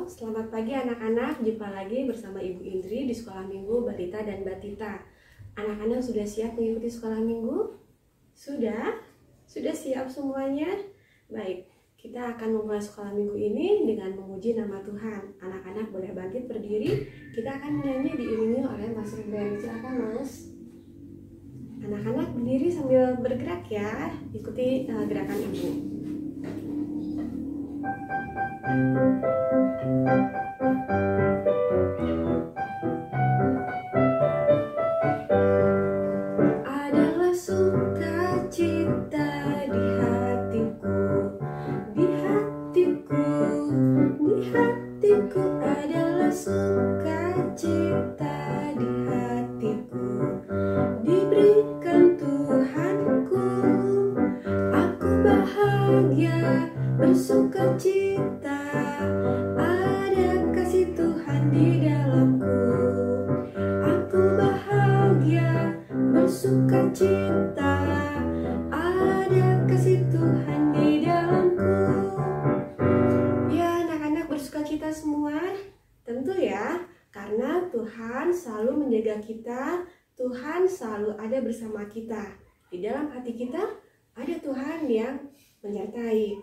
selamat pagi anak-anak. Jumpa lagi bersama Ibu Indri di Sekolah Minggu Balita dan Batita. Anak-anak sudah siap mengikuti sekolah minggu? Sudah? Sudah siap semuanya? Baik, kita akan memulai sekolah minggu ini dengan memuji nama Tuhan. Anak-anak boleh bangkit berdiri. Kita akan menyanyi diiringi oleh Mas Ruben. Silakan Mas. Anak-anak berdiri sambil bergerak ya. Ikuti gerakan Ibu. Adalah sukacita di hatiku, di hatiku, di hatiku adalah sukacita di hatiku, diberikan Tuhanku. Aku bahagia bersukacita, ada kasih Tuhan di dalamku. Aku bahagia bersukacita, ada kasih Tuhan di dalamku. Ya, anak-anak bersukacita semua? Tentu ya, karena Tuhan selalu menjaga kita, Tuhan selalu ada bersama kita. Di dalam hati kita ada Tuhan yang menyertai.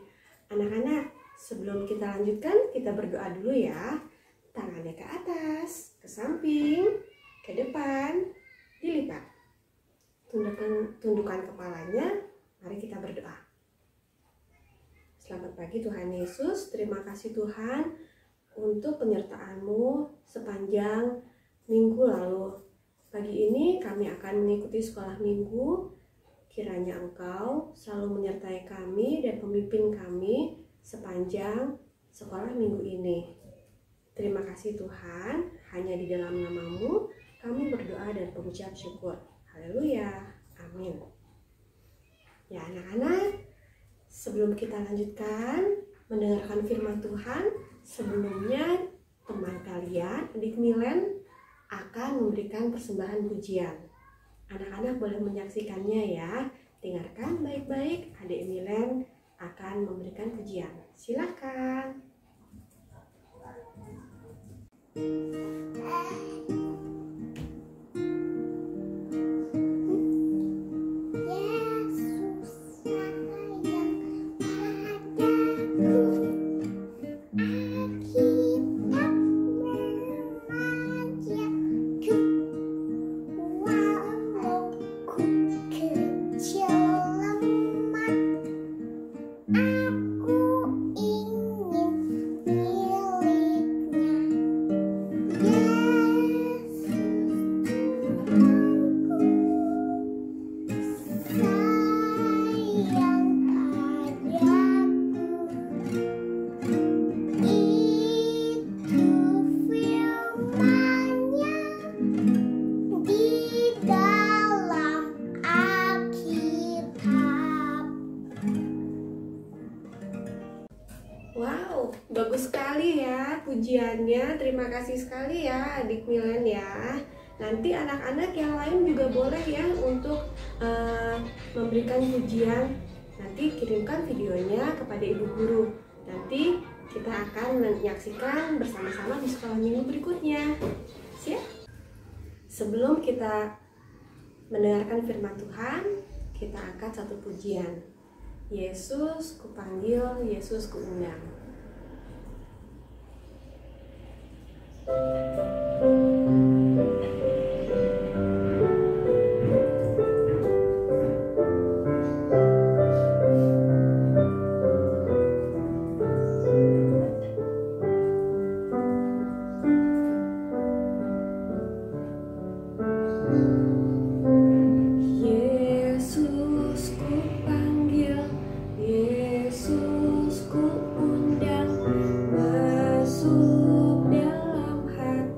Anak-anak, sebelum kita lanjutkan, kita berdoa dulu ya. Tangannya ke atas, ke samping, ke depan, dilipat. Tundukkan kepalanya, mari kita berdoa. Selamat pagi Tuhan Yesus, terima kasih Tuhan untuk penyertaan-Mu sepanjang minggu lalu. Pagi ini kami akan mengikuti sekolah minggu. Kiranya Engkau selalu menyertai kami dan pemimpin kami sepanjang sekolah minggu ini. Terima kasih Tuhan, hanya di dalam nama-Mu kami berdoa dan mengucap syukur. Haleluya, amin. Ya anak-anak, sebelum kita lanjutkan mendengarkan firman Tuhan, sebelumnya teman kalian, adik Milen, akan memberikan persembahan pujian. Anak-anak boleh menyaksikannya ya. Dengarkan baik-baik, adik Milen akan memberikan pujian. Silakan. Wow, bagus sekali ya pujiannya. Terima kasih sekali ya adik Milen ya. Nanti anak-anak yang lain juga boleh ya untuk memberikan pujian. Nanti kirimkan videonya kepada ibu guru. Nanti kita akan menyaksikan bersama-sama di sekolah minggu berikutnya. Siap? Sebelum kita mendengarkan firman Tuhan, kita angkat satu pujian. Yesus kupanggil, Yesus kuundang. Yesus ku undang, masuk dalam hati.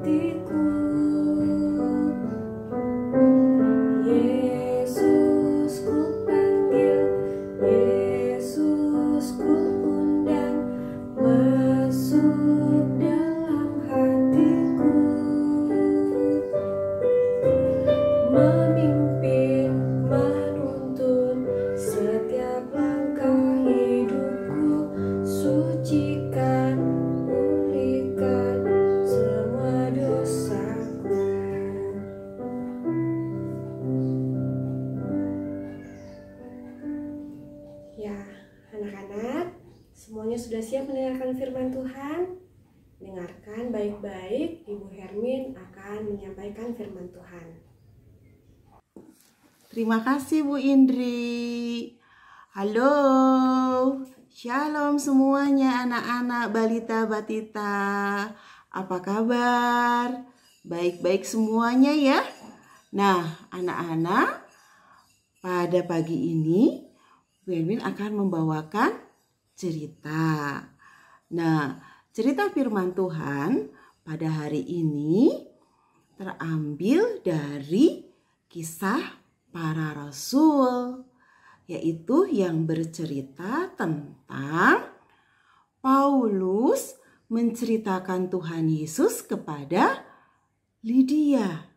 Semuanya sudah siap mendengarkan firman Tuhan? Dengarkan baik-baik, Ibu Hermin akan menyampaikan firman Tuhan. Terima kasih Bu Indri. Halo, shalom semuanya anak-anak balita batita. Apa kabar? Baik-baik semuanya ya. Nah, anak-anak, pada pagi ini Bu Hermin akan membawakan cerita. Nah, cerita firman Tuhan pada hari ini terambil dari Kisah Para Rasul, yaitu yang bercerita tentang Paulus menceritakan Tuhan Yesus kepada Lydia.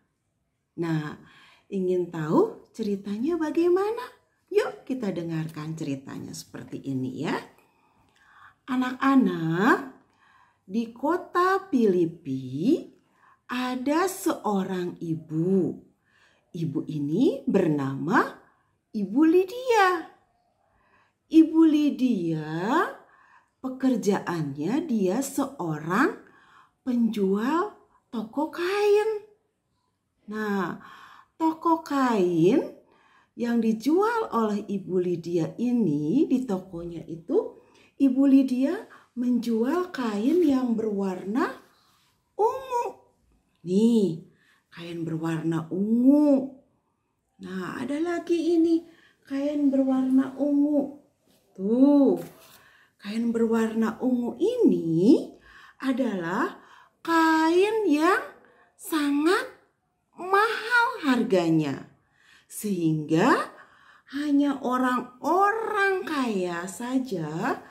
Nah, ingin tahu ceritanya bagaimana? Yuk kita dengarkan ceritanya seperti ini ya. Anak-anak, di kota Filipi ada seorang ibu. Ibu ini bernama Ibu Lydia. Ibu Lydia, pekerjaannya dia seorang penjual toko kain. Nah, toko kain yang dijual oleh Ibu Lydia ini, di tokonya itu Ibu Lydia menjual kain yang berwarna ungu. Nih, kain berwarna ungu. Nah, ada lagi ini kain berwarna ungu. Tuh, kain berwarna ungu ini adalah kain yang sangat mahal harganya. Sehingga hanya orang-orang kaya saja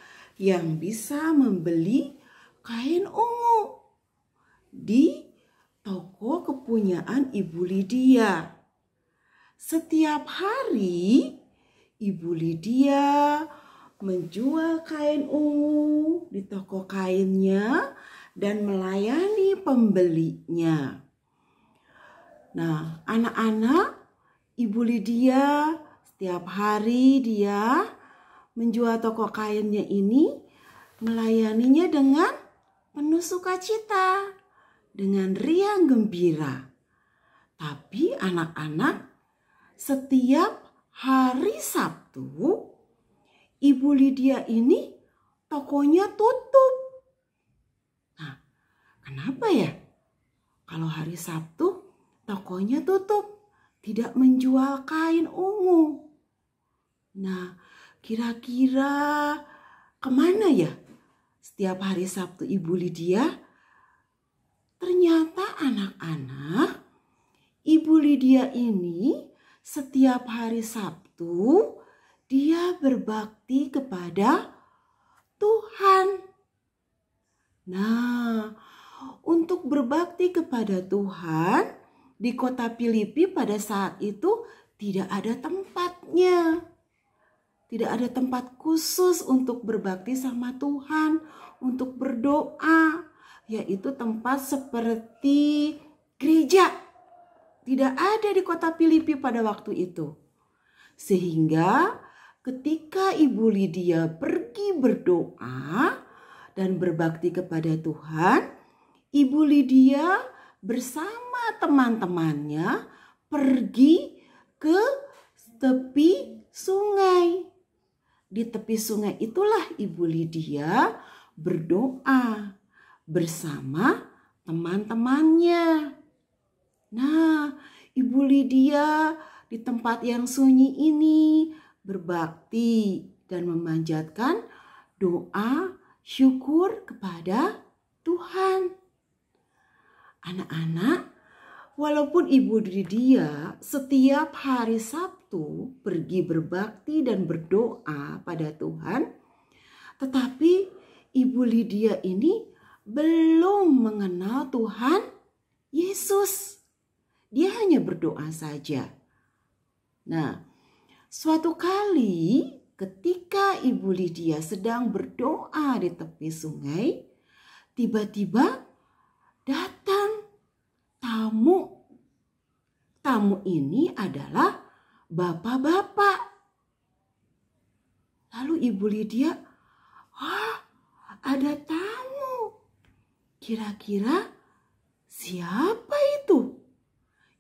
yang bisa membeli kain ungu di toko kepunyaan Ibu Lydia. Setiap hari Ibu Lydia menjual kain ungu di toko kainnya dan melayani pembelinya. Nah, anak-anak, Ibu Lydia setiap hari dia menjual toko kainnya ini, melayaninya dengan penuh sukacita, dengan riang gembira. Tapi anak-anak, setiap hari Sabtu, Ibu Lydia ini tokonya tutup. Nah, kenapa ya? Kalau hari Sabtu tokonya tutup, tidak menjual kain ungu. Nah, kira-kira kemana ya setiap hari Sabtu Ibu Lydia? Ternyata anak-anak, Ibu Lydia ini setiap hari Sabtu dia berbakti kepada Tuhan. Nah, untuk berbakti kepada Tuhan, di kota Filipi pada saat itu tidak ada tempatnya. Tidak ada tempat khusus untuk berbakti sama Tuhan, untuk berdoa, yaitu tempat seperti gereja. Tidak ada di kota Filipi pada waktu itu. Sehingga ketika Ibu Lydia pergi berdoa dan berbakti kepada Tuhan, Ibu Lydia bersama teman-temannya pergi ke tepi sungai. Di tepi sungai itulah Ibu Lydia berdoa bersama teman-temannya. Nah, Ibu Lydia di tempat yang sunyi ini berbakti dan memanjatkan doa syukur kepada Tuhan. Anak-anak, walaupun Ibu Lydia setiap hari Sabtu pergi berbakti dan berdoa pada Tuhan, tetapi Ibu Lydia ini belum mengenal Tuhan Yesus. Dia hanya berdoa saja. Nah, suatu kali ketika Ibu Lydia sedang berdoa di tepi sungai, tiba-tiba datang tamu. Tamu ini adalah bapak-bapak. Lalu Ibu Lydia, Kira-kira siapa itu?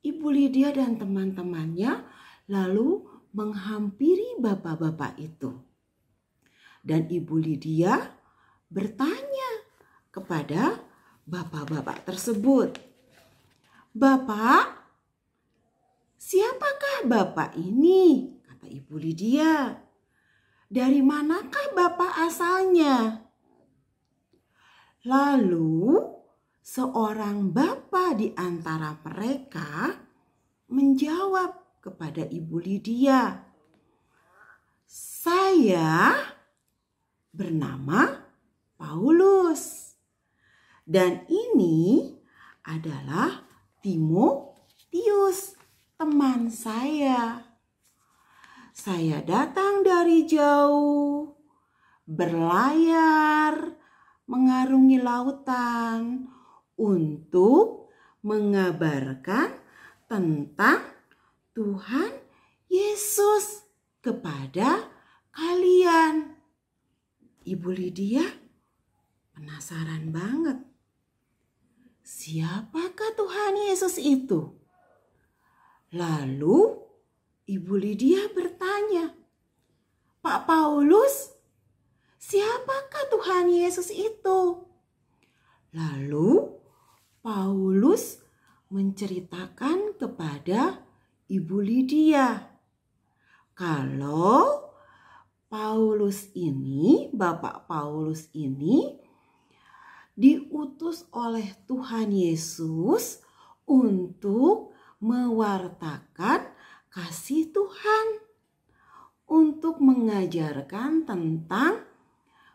Ibu Lydia dan teman-temannya lalu menghampiri bapak-bapak itu. Dan Ibu Lydia bertanya kepada bapak-bapak tersebut, "Bapak, siapakah bapak ini?" kata Ibu Lydia. "Dari manakah bapak asalnya?" Lalu seorang bapak di antara mereka menjawab kepada Ibu Lydia, "Saya bernama Paulus. Dan ini adalah Timotius, teman saya. Saya datang dari jauh, berlayar, mengarungi lautan untuk mengabarkan tentang Tuhan Yesus kepada kalian." Ibu Lydia penasaran banget. Siapakah Tuhan Yesus itu? Lalu Ibu Lydia bertanya, "Pak Paulus, siapakah Tuhan Yesus itu?" Lalu Paulus menceritakan kepada Ibu Lydia kalau Bapak Paulus ini diutus oleh Tuhan Yesus untuk mewartakan kasih Tuhan, untuk mengajarkan tentang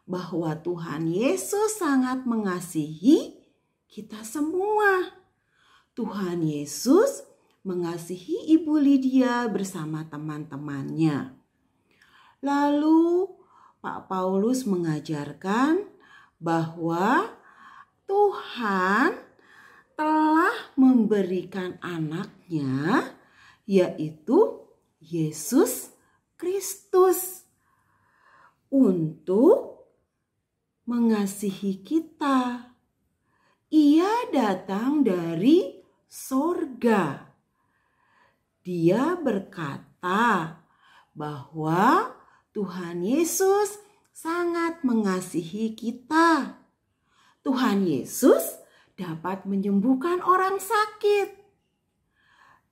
bahwa Tuhan Yesus sangat mengasihi kita semua. Tuhan Yesus mengasihi Ibu Lydia bersama teman-temannya. Lalu Pak Paulus mengajarkan bahwa Tuhan telah memberikan anaknya, yaitu Yesus Kristus, untuk mengasihi kita. Ia datang dari sorga. Dia berkata bahwa Tuhan Yesus sangat mengasihi kita. Tuhan Yesus dapat menyembuhkan orang sakit.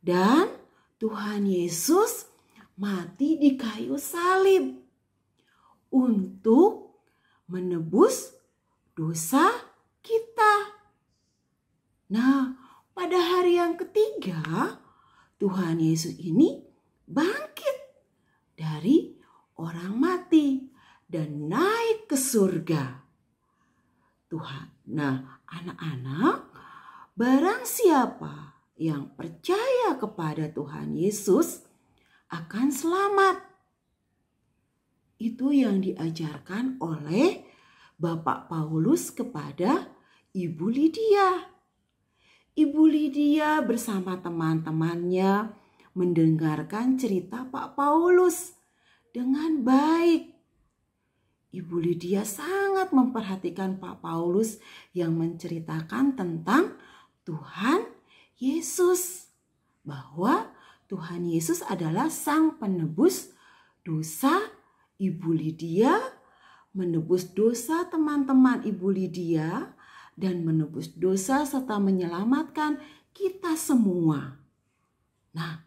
Dan Tuhan Yesus mati di kayu salib untuk menebus dosa kita. Nah, pada hari yang ketiga, Tuhan Yesus ini bangkit dari orang mati dan naik ke surga. Tuhan. Nah, anak-anak, barang siapa yang percaya kepada Tuhan Yesus akan selamat. Itu yang diajarkan oleh Bapak Paulus kepada Ibu Lydia. Ibu Lydia bersama teman-temannya mendengarkan cerita Pak Paulus dengan baik. Ibu Lydia sangat memperhatikan Pak Paulus yang menceritakan tentang Tuhan Yesus. Bahwa Tuhan Yesus adalah Sang Penebus dosa Ibu Lydia, menebus dosa teman-teman Ibu Lydia, dan menebus dosa serta menyelamatkan kita semua. Nah,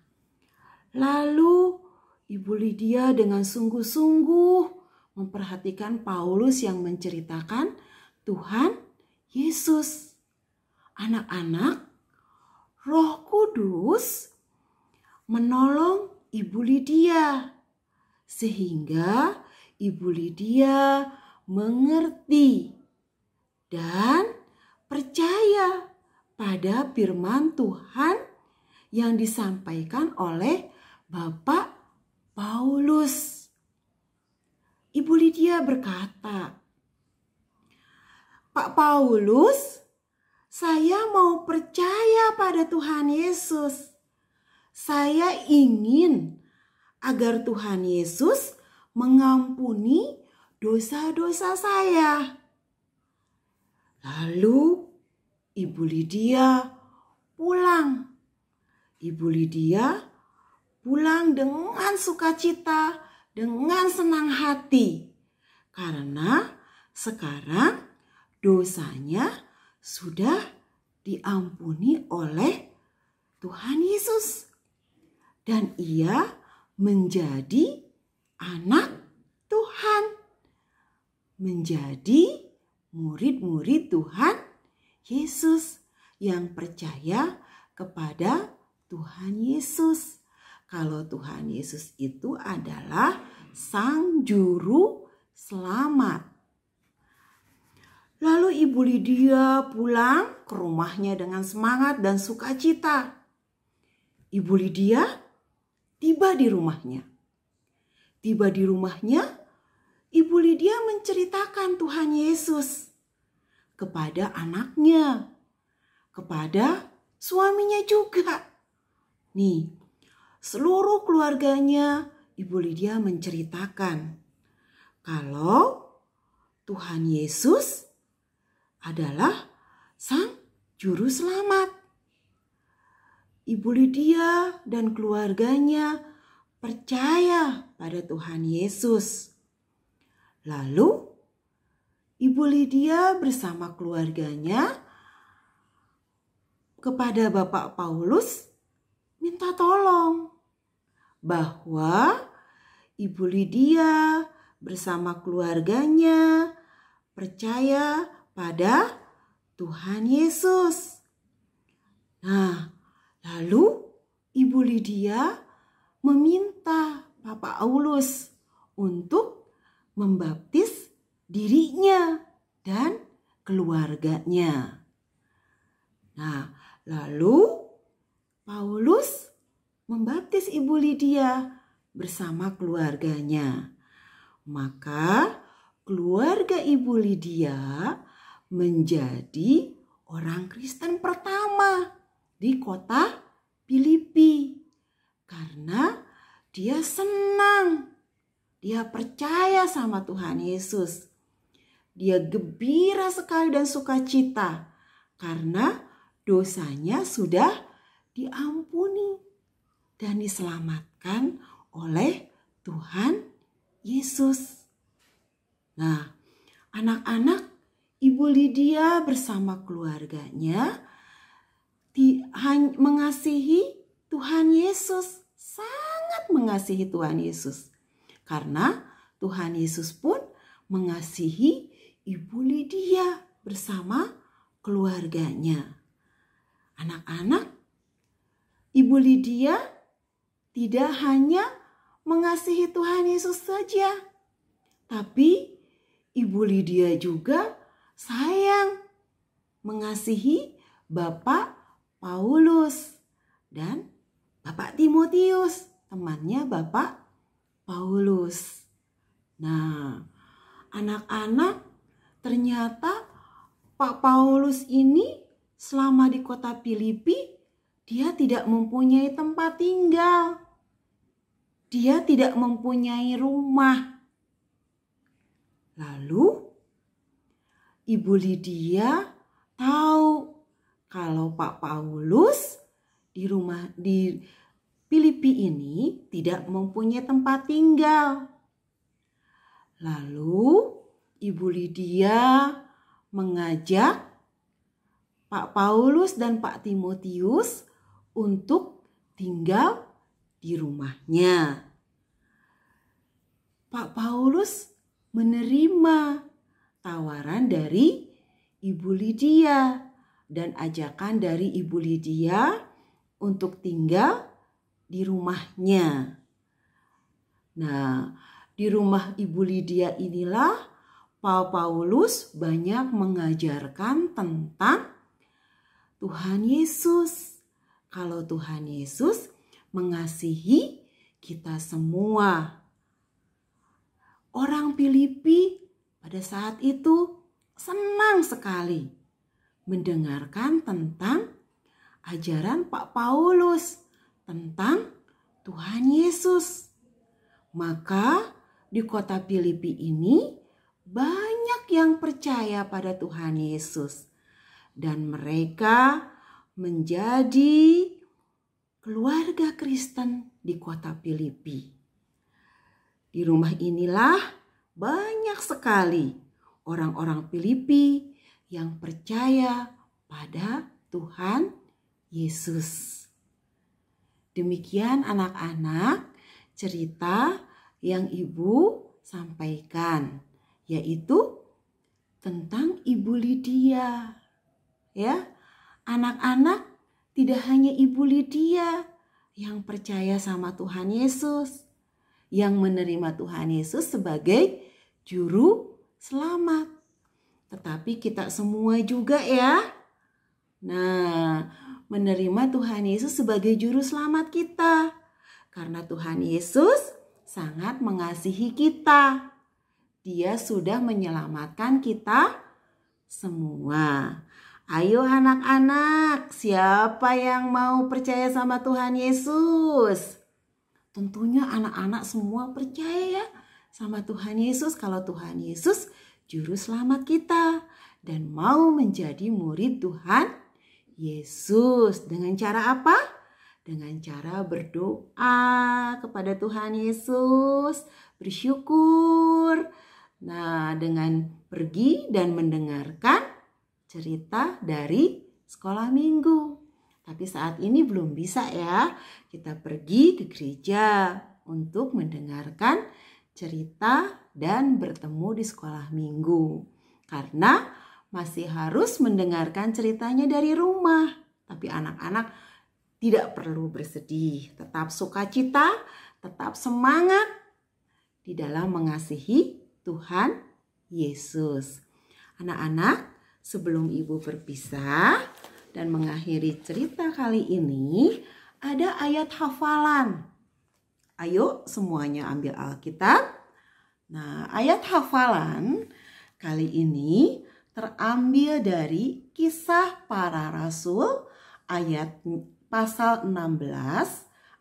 lalu Ibu Lydia dengan sungguh-sungguh memperhatikan Paulus yang menceritakan Tuhan Yesus. Anak-anak, Roh Kudus menolong Ibu Lydia sehingga Ibu Lydia mengerti dan percaya pada firman Tuhan yang disampaikan oleh Bapak Paulus. Ibu Lydia berkata, "Pak Paulus, saya mau percaya pada Tuhan Yesus. Saya ingin agar Tuhan Yesus mengampuni dosa-dosa saya." Lalu Ibu Lydia pulang. Ibu Lydia pulang dengan sukacita, dengan senang hati. Karena sekarang dosanya sudah diampuni oleh Tuhan Yesus. Dan ia menjadi anak Tuhan. Menjadi murid-murid Tuhan Yesus yang percaya kepada Tuhan Yesus. Kalau Tuhan Yesus itu adalah Sang Juru Selamat. Lalu Ibu Lydia pulang ke rumahnya dengan semangat dan sukacita. Ibu Lydia tiba di rumahnya. Tiba di rumahnya, Ibu Lydia menceritakan Tuhan Yesus kepada anaknya, kepada suaminya juga. Nih, seluruh keluarganya Ibu Lydia menceritakan kalau Tuhan Yesus adalah Sang Juru Selamat. Ibu Lydia dan keluarganya percaya pada Tuhan Yesus. Lalu Ibu Lydia bersama keluarganya kepada Bapak Paulus minta tolong bahwa Ibu Lydia bersama keluarganya percaya pada Tuhan Yesus. Nah, lalu Ibu Lydia meminta Bapak Paulus untuk membaptis dirinya dan keluarganya. Nah, lalu Paulus membaptis Ibu Lydia bersama keluarganya. Maka keluarga Ibu Lydia menjadi orang Kristen pertama di kota Filipi. Karena dia senang, dia percaya sama Tuhan Yesus. Dia gembira sekali dan sukacita karena dosanya sudah diampuni dan diselamatkan oleh Tuhan Yesus. Nah, anak-anak Ibu Lydia bersama keluarganya mengasihi Tuhan Yesus, sangat mengasihi Tuhan Yesus. Karena Tuhan Yesus pun mengasihi Ibu Lydia bersama keluarganya. Anak-anak, Ibu Lydia tidak hanya mengasihi Tuhan Yesus saja, tapi Ibu Lydia juga sayang mengasihi Bapak Paulus dan Bapak Timotius, temannya Bapak Paulus. Nah, anak-anak, ternyata Pak Paulus ini selama di kota Filipi, dia tidak mempunyai tempat tinggal. Dia tidak mempunyai rumah. Lalu Ibu Lydia tahu kalau Pak Paulus di Filipi ini tidak mempunyai tempat tinggal. Lalu Ibu Lydia mengajak Pak Paulus dan Pak Timotius untuk tinggal di rumahnya. Pak Paulus menerima tawaran dari Ibu Lydia dan ajakan dari Ibu Lydia untuk tinggal di rumahnya. Nah, di rumah Ibu Lydia inilah Pak Paulus banyak mengajarkan tentang Tuhan Yesus. Kalau Tuhan Yesus mengasihi kita semua. Orang Filipi pada saat itu senang sekali mendengarkan tentang ajaran Pak Paulus tentang Tuhan Yesus. Maka di kota Filipi ini banyak yang percaya pada Tuhan Yesus. dan mereka menjadi keluarga Kristen di kota Filipi. Di rumah inilah banyak sekali orang-orang Filipi yang percaya pada Tuhan Yesus. Demikian anak-anak cerita yang Ibu sampaikan, yaitu tentang Ibu Lydia. Ya, anak-anak, tidak hanya Ibu Lydia yang percaya sama Tuhan Yesus, yang menerima Tuhan Yesus sebagai juru selamat, tetapi kita semua juga ya. Nah, menerima Tuhan Yesus sebagai juru selamat kita, karena Tuhan Yesus sangat mengasihi kita. Dia sudah menyelamatkan kita semua. Ayo anak-anak, siapa yang mau percaya sama Tuhan Yesus? Tentunya anak-anak semua percaya ya sama Tuhan Yesus, kalau Tuhan Yesus juru selamat kita dan mau menjadi murid Tuhan Yesus. Dengan cara apa? Dengan cara berdoa kepada Tuhan Yesus, bersyukur. Nah, dengan pergi dan mendengarkan cerita dari sekolah minggu. Tapi saat ini belum bisa ya. Kita pergi ke gereja untuk mendengarkan cerita dan bertemu di sekolah minggu. Karena masih harus mendengarkan ceritanya dari rumah. Tapi anak-anak tidak perlu bersedih. Tetap sukacita, tetap semangat di dalam mengasihi Tuhan Yesus. Anak-anak, sebelum Ibu berpisah dan mengakhiri cerita kali ini, ada ayat hafalan. Ayo semuanya ambil Alkitab. Nah, ayat hafalan kali ini terambil dari Kisah Para Rasul ayat pasal 16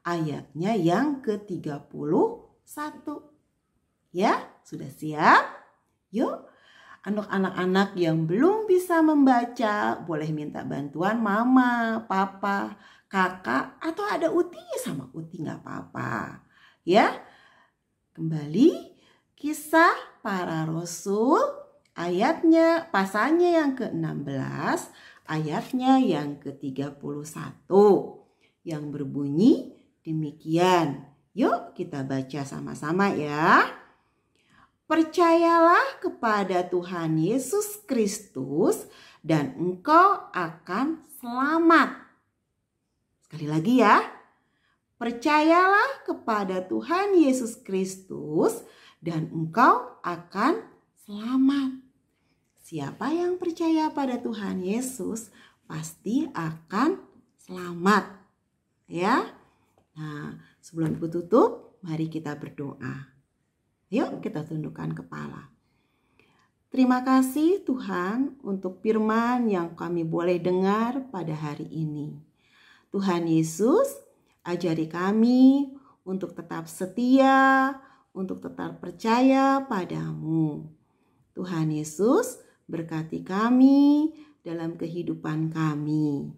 ayatnya yang ke-31. Ya, sudah siap? Yuk. Untuk anak-anak yang belum bisa membaca, boleh minta bantuan mama, papa, kakak, atau ada Uti sama Uti, nggak apa-apa. Ya, kembali Kisah Para Rasul, ayatnya, pasalnya yang ke-16, ayatnya yang ke-31, yang berbunyi demikian. Yuk kita baca sama-sama ya. Percayalah kepada Tuhan Yesus Kristus dan engkau akan selamat. Sekali lagi ya. Percayalah kepada Tuhan Yesus Kristus dan engkau akan selamat. Siapa yang percaya pada Tuhan Yesus pasti akan selamat. Ya. Nah, sebelum Ibu tutup, mari kita berdoa. Yuk kita tundukkan kepala. Terima kasih Tuhan untuk firman yang kami boleh dengar pada hari ini. Tuhan Yesus, ajari kami untuk tetap setia, untuk tetap percaya padamu. Tuhan Yesus, berkati kami dalam kehidupan kami.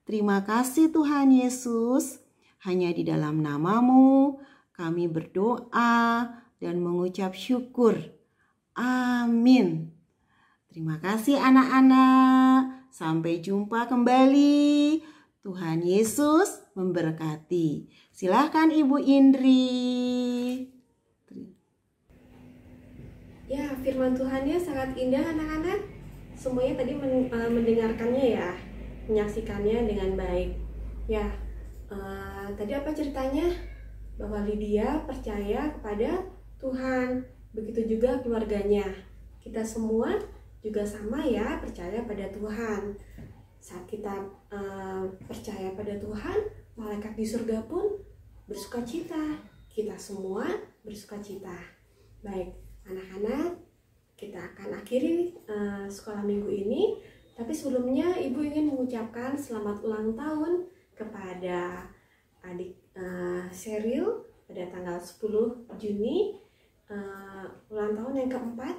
Terima kasih Tuhan Yesus, hanya di dalam nama-Mu kami berdoa dan mengucap syukur. Amin. Terima kasih anak-anak. Sampai jumpa kembali. Tuhan Yesus memberkati. Silakan Ibu Indri. Ya, firman Tuhannya sangat indah anak-anak. Semuanya tadi mendengarkannya ya, menyaksikannya dengan baik. Ya, tadi apa ceritanya? Bahwa Lydia percaya kepada Tuhan, begitu juga keluarganya. Kita semua juga sama ya, percaya pada Tuhan. Saat kita percaya pada Tuhan, malaikat di surga pun bersukacita. Kita semua bersukacita. Baik, anak-anak, kita akan akhiri sekolah minggu ini. Tapi sebelumnya Ibu ingin mengucapkan selamat ulang tahun kepada adik Sheryl pada tanggal 10 Juni. Ulang tahun yang keempat.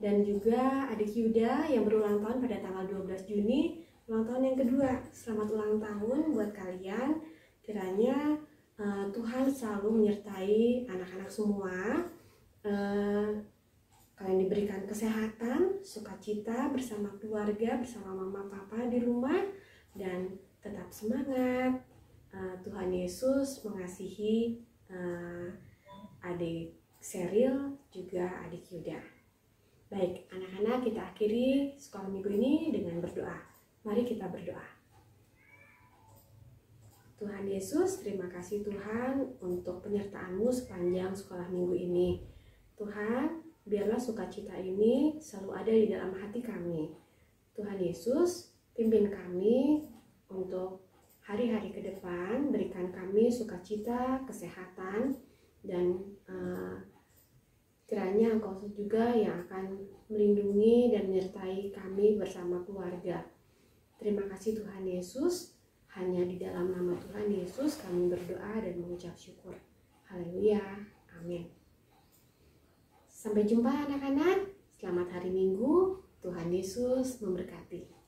Dan juga adik Yuda yang berulang tahun pada tanggal 12 Juni, ulang tahun yang kedua. Selamat ulang tahun buat kalian. Kiranya Tuhan selalu menyertai anak-anak semua. Kalian diberikan kesehatan, sukacita bersama keluarga, bersama mama papa di rumah, dan tetap semangat. Tuhan Yesus mengasihi adik Seril juga adik Yuda. Baik, anak-anak, kita akhiri sekolah minggu ini dengan berdoa. Mari kita berdoa. Tuhan Yesus, terima kasih Tuhan untuk penyertaan-Mu sepanjang sekolah minggu ini. Tuhan, biarlah sukacita ini selalu ada di dalam hati kami. Tuhan Yesus, pimpin kami untuk hari-hari ke depan, berikan kami sukacita, kesehatan, dan kiranya Engkau juga yang akan melindungi dan menyertai kami bersama keluarga. Terima kasih Tuhan Yesus. Hanya di dalam nama Tuhan Yesus kami berdoa dan mengucap syukur. Haleluya. Amin. Sampai jumpa anak-anak. Selamat hari Minggu. Tuhan Yesus memberkati.